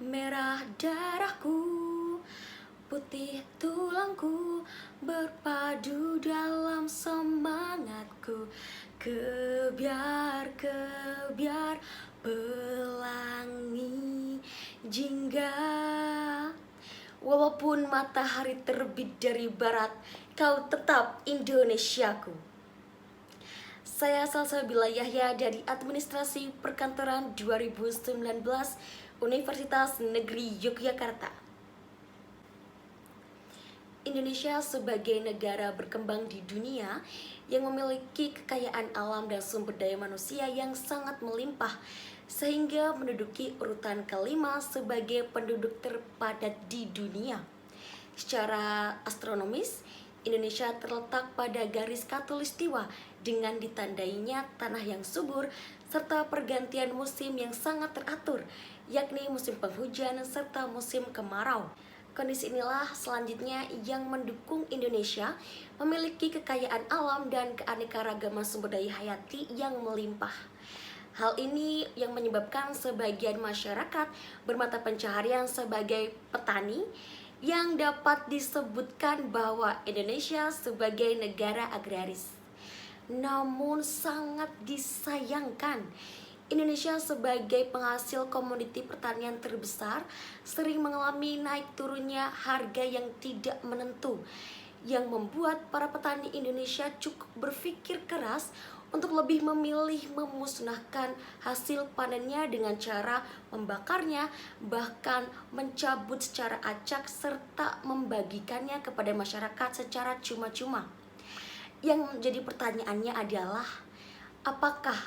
Merah darahku, putih tulangku, berpadu dalam semangatku. Kebiar pelangi jingga. Walaupun matahari terbit dari barat, kau tetap Indonesiaku. Saya Salsabila Yahya dari Administrasi Perkantoran 2019 Universitas Negeri Yogyakarta. Indonesia sebagai negara berkembang di dunia yang memiliki kekayaan alam dan sumber daya manusia yang sangat melimpah, sehingga menduduki urutan kelima sebagai penduduk terpadat di dunia. Secara astronomis, Indonesia terletak pada garis khatulistiwa dengan ditandainya tanah yang subur serta pergantian musim yang sangat teratur, yakni musim penghujan serta musim kemarau. Kondisi inilah selanjutnya yang mendukung Indonesia memiliki kekayaan alam dan keanekaragaman sumber daya hayati yang melimpah. Hal ini yang menyebabkan sebagian masyarakat bermata pencaharian sebagai petani, yang dapat disebutkan bahwa Indonesia sebagai negara agraris. Namun sangat disayangkan, Indonesia sebagai penghasil komoditi pertanian terbesar sering mengalami naik turunnya harga yang tidak menentu, yang membuat para petani Indonesia cukup berpikir keras untuk lebih memilih memusnahkan hasil panennya dengan cara membakarnya, bahkan mencabut secara acak serta membagikannya kepada masyarakat secara cuma-cuma. Yang menjadi pertanyaannya adalah, apakah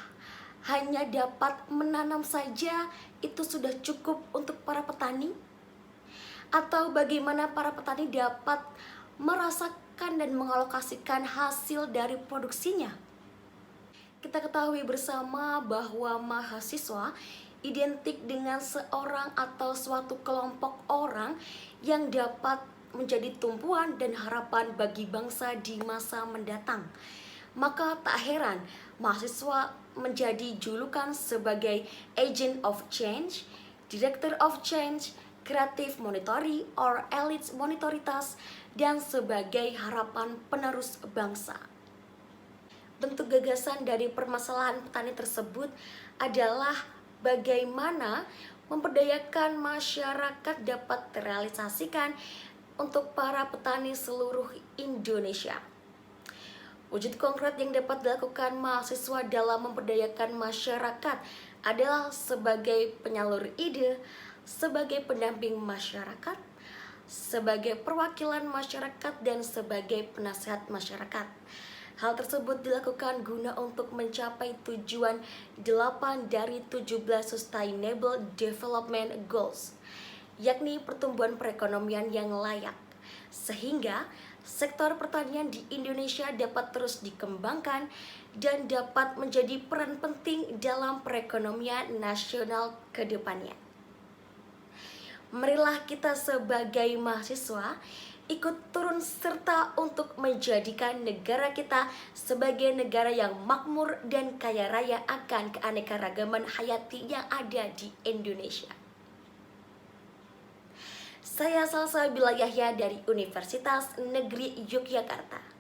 hanya dapat menanam saja itu sudah cukup untuk para petani? Atau bagaimana para petani dapat merasakan dan mengalokasikan hasil dari produksinya? Kita ketahui bersama bahwa mahasiswa identik dengan seorang atau suatu kelompok orang yang dapat menjadi tumpuan dan harapan bagi bangsa di masa mendatang. Maka tak heran mahasiswa menjadi julukan sebagai agent of change, director of change, creative monitory or elite monitoritas, dan sebagai harapan penerus bangsa. Bentuk gagasan dari permasalahan petani tersebut adalah bagaimana memberdayakan masyarakat dapat terrealisasikan untuk para petani seluruh Indonesia. Wujud konkret yang dapat dilakukan mahasiswa dalam memberdayakan masyarakat adalah sebagai penyalur ide, sebagai pendamping masyarakat, sebagai perwakilan masyarakat, dan sebagai penasehat masyarakat. Hal tersebut dilakukan guna untuk mencapai tujuan 8 dari 17 Sustainable Development Goals, yakni pertumbuhan perekonomian yang layak, sehingga sektor pertanian di Indonesia dapat terus dikembangkan dan dapat menjadi peran penting dalam perekonomian nasional ke depannya. Marilah kita sebagai mahasiswa ikut turun serta untuk menjadikan negara kita sebagai negara yang makmur dan kaya raya akan keanekaragaman hayati yang ada di Indonesia. Saya Salsabila Yahya dari Universitas Negeri Yogyakarta.